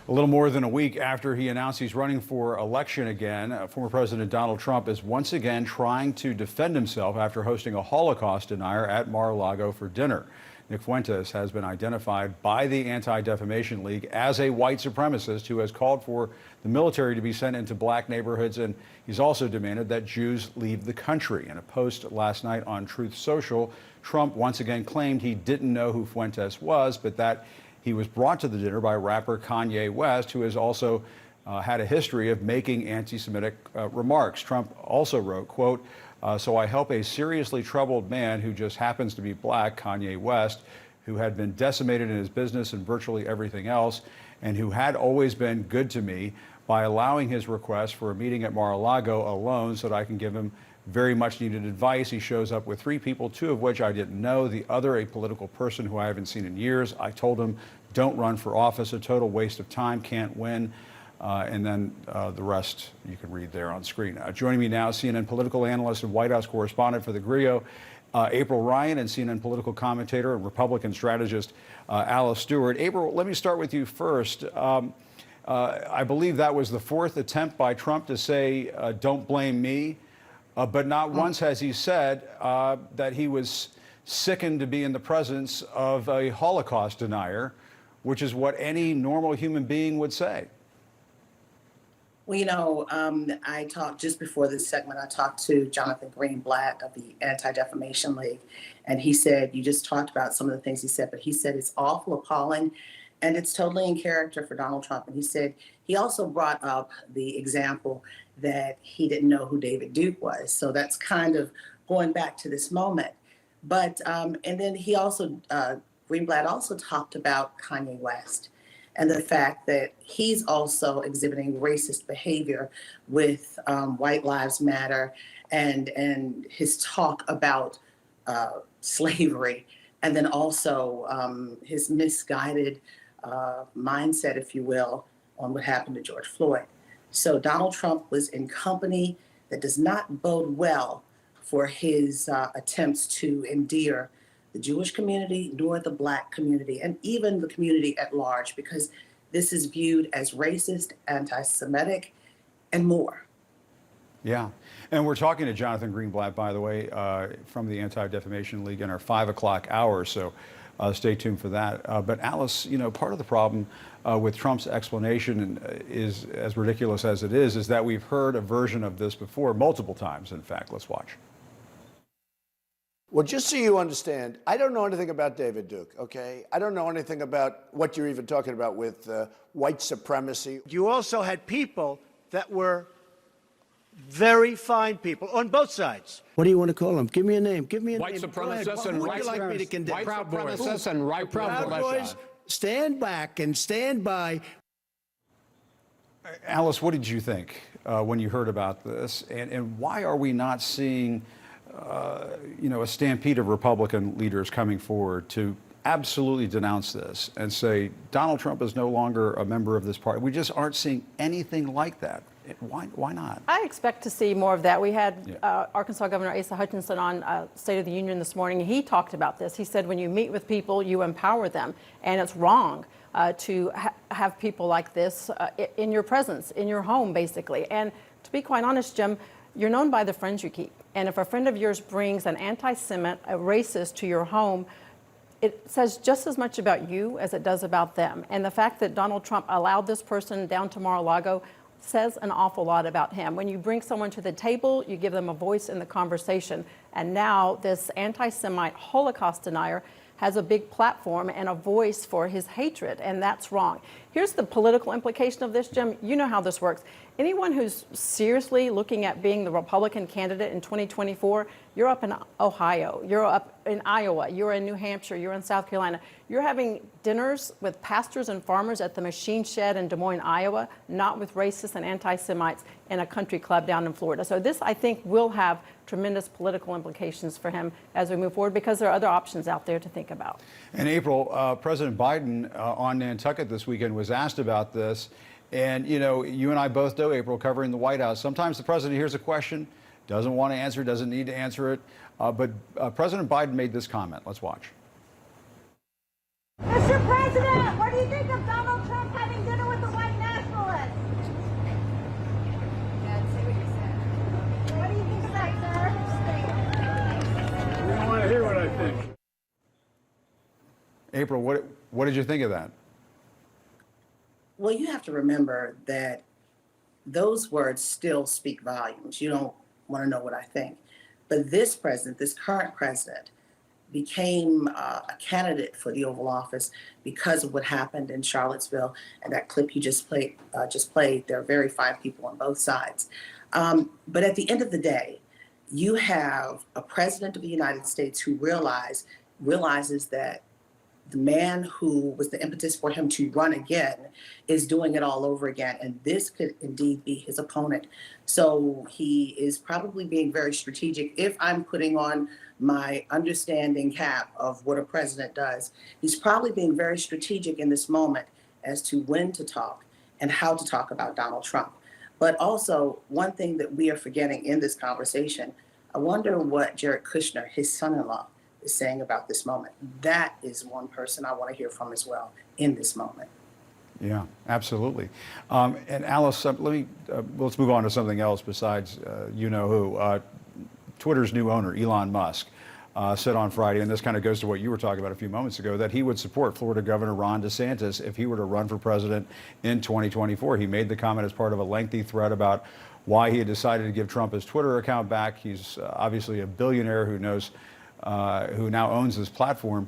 A little more than a week after he announced he's running for election again, former President Donald Trump is once again trying to defend himself after hosting a Holocaust denier at Mar-a-Lago for dinner. Nick Fuentes has been identified by the Anti-Defamation League as a white supremacist who has called for the military to be sent into black neighborhoods, and he's also demanded that Jews leave the country. In a post last night on Truth Social, Trump once again claimed he didn't know who Fuentes was, but that he was brought to the dinner by rapper Kanye West, who has also had a history of making anti-Semitic remarks. Trump also wrote, quote, so I help a seriously troubled man who just happens to be black, Kanye West, who had been decimated in his business and virtually everything else, and who had always been good to me, by allowing his request for a meeting at Mar-a-Lago alone so that I can give him very much needed advice. He shows up with 3 people, 2 of which I didn't know, the other a political person who I haven't seen in years. I told him, don't run for office, a total waste of time, can't win. And then the rest you can read there on screen. Joining me now, CNN political analyst and White House correspondent for the Griot, April Ryan, and CNN political commentator and Republican strategist Alice Stewart. April, let me start with you first. I believe that was the 4th attempt by Trump to say, don't blame me. But not once has he said that he was sickened to be in the presence of a Holocaust denier, which is what any normal human being would say. Well, you know, I talked just before this segment, I talked to Jonathan Greenblatt of the Anti-Defamation League, and he said, you just talked about some of the things he said, but he said it's awful, appalling, and it's totally in character for Donald Trump. And he said he also brought up the example that he didn't know who David Duke was. So that's kind of going back to this moment. But, and then he also, Greenblatt also talked about Kanye West and the fact that he's also exhibiting racist behavior with White Lives Matter and his talk about slavery, and then also his misguided mindset, if you will, on what happened to George Floyd. So Donald Trump was in company that does not bode well for his attempts to endear the Jewish community, nor the black community, and even the community at large, because this is viewed as racist, anti-Semitic, and more. Yeah, and we're talking to Jonathan Greenblatt, by the way, from the Anti-Defamation League in our 5 o'clock hour, so stay tuned for that. But Alice, you know, part of the problem with Trump's explanation is, as ridiculous as it is that we've heard a version of this before, multiple times, in fact. Let's watch. Well, just so you understand, I don't know anything about David Duke, okay? I don't know anything about what you're even talking about with white supremacy. You also had people that were very fine people on both sides. What do you want to call them? Give me a name. Give me a white name. supremacists and white like me to condemn? White supremacists and right Proud Boys, stand back and stand by. Alice, what did you think when you heard about this? And why are we not seeing you know, a stampede of Republican leaders coming forward to absolutely denounce this and say Donald Trump is no longer a member of this party? We just aren't seeing anything like that. Why not? I expect to see more of that. We had Arkansas Governor Asa Hutchinson on State of the Union this morning. He talked about this. He said when you meet with people, you empower them, and it's wrong to have people like this in your presence, in your home, basically. And to be quite honest, Jim, you're known by the friends you keep. And if a friend of yours brings an anti-Semite, a racist to your home, it says just as much about you as it does about them. And the fact that Donald Trump allowed this person down to Mar-a-Lago says an awful lot about him. When you bring someone to the table, you give them a voice in the conversation. And now this anti-Semite Holocaust denier has a big platform and a voice for his hatred, and that's wrong. Here's the political implication of this, Jim. You know how this works. Anyone who's seriously looking at being the Republican candidate in 2024, you're up in Ohio, you're up in Iowa, you're in New Hampshire, you're in South Carolina. You're having dinners with pastors and farmers at the Machine Shed in Des Moines, Iowa, not with racists and anti-Semites in a country club down in Florida. So this, I think, will have tremendous political implications for him as we move forward, because there are other options out there to think about. In April, President Biden on Nantucket this weekend was asked about this. And, you know, you and I both know, April, covering the White House, sometimes the president hears a question, doesn't want to answer, doesn't need to answer it. But President Biden made this comment. Let's watch. Mr. President, what do you think of Donald Trump having dinner with the White April, what did you think of that? Well, you have to remember that those words still speak volumes. You don't want to know what I think. But this president, this current president, became a candidate for the Oval Office because of what happened in Charlottesville and that clip you just played. There are very fine people on both sides. But at the end of the day, you have a president of the United States who realizes that the man who was the impetus for him to run again is doing it all over again. And this could indeed be his opponent. So he is probably being very strategic. If I'm putting on my understanding cap of what a president does, he's probably being very strategic in this moment as to when to talk and how to talk about Donald Trump. But also, one thing that we are forgetting in this conversation, I wonder what Jared Kushner, his son-in-law, is saying about this moment. That is one person I want to hear from as well in this moment. Yeah, absolutely. And Alice, let's move on to something else besides you know who. Twitter's new owner, Elon Musk, said on Friday, and this kind of goes to what you were talking about a few moments ago, that he would support Florida Governor Ron DeSantis if he were to run for president in 2024. He made the comment as part of a lengthy thread about why he had decided to give Trump his Twitter account back. He's obviously a billionaire who now owns this platform.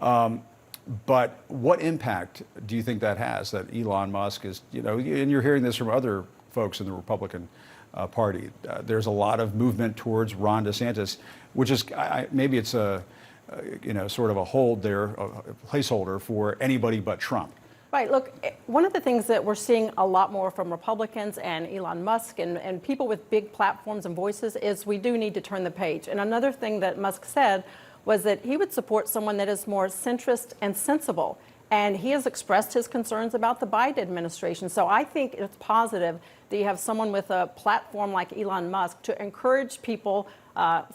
But what impact do you think that has, that Elon Musk is, and you're hearing this from other folks in the Republican Party. There's a lot of movement towards Ron DeSantis, which is maybe it's a sort of a hold there, a placeholder for anybody but Trump. Right. Look, one of the things that we're seeing a lot more from Republicans and Elon Musk and people with big platforms and voices is we do need to turn the page. And another thing that Musk said was that he would support someone that is more centrist and sensible. And he has expressed his concerns about the Biden administration. So I think it's positive that you have someone with a platform like Elon Musk to encourage people,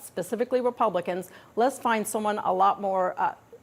specifically Republicans, let's find someone a lot more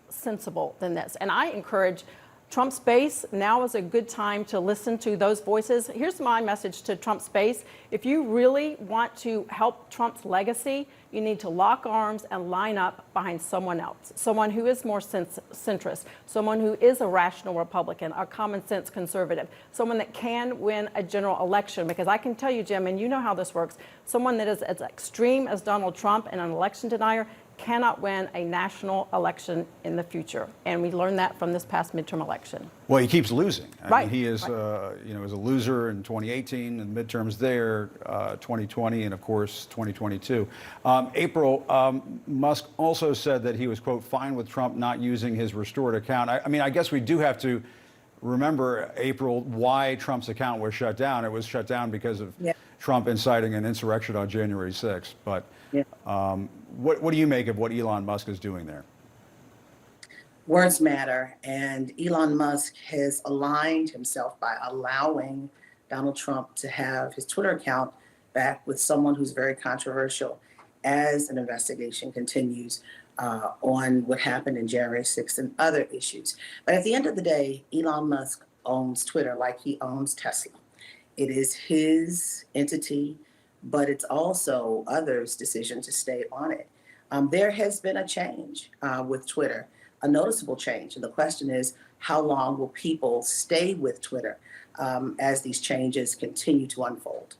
sensible than this. And I encourage Trump's base, now is a good time to listen to those voices. Here's my message to Trump's base. If you really want to help Trump's legacy, you need to lock arms and line up behind someone else, someone who is more centrist, someone who is a rational Republican, a common sense conservative, someone that can win a general election. Because I can tell you, Jim, and you know how this works, someone that is as extreme as Donald Trump and an election denier cannot win a national election in the future. And we learned that from this past midterm election. Well, he keeps losing. I mean, he is, right. Was a loser in 2018 and midterms there, 2020, and of course 2022. April, Musk also said that he was, quote, fine with Trump not using his restored account. I mean, I guess we do have to remember, April, why Trump's account was shut down. It was shut down because of Trump inciting an insurrection on January 6th. But what do you make of what Elon Musk is doing there? Words matter, and Elon Musk has aligned himself by allowing Donald Trump to have his Twitter account back with someone who's very controversial as an investigation continues on what happened in January 6th and other issues. But at the end of the day, Elon Musk owns Twitter like he owns Tesla. It is his entity, but it's also others' decision to stay on it. There has been a change with Twitter, a noticeable change. And the question is, how long will people stay with Twitter as these changes continue to unfold?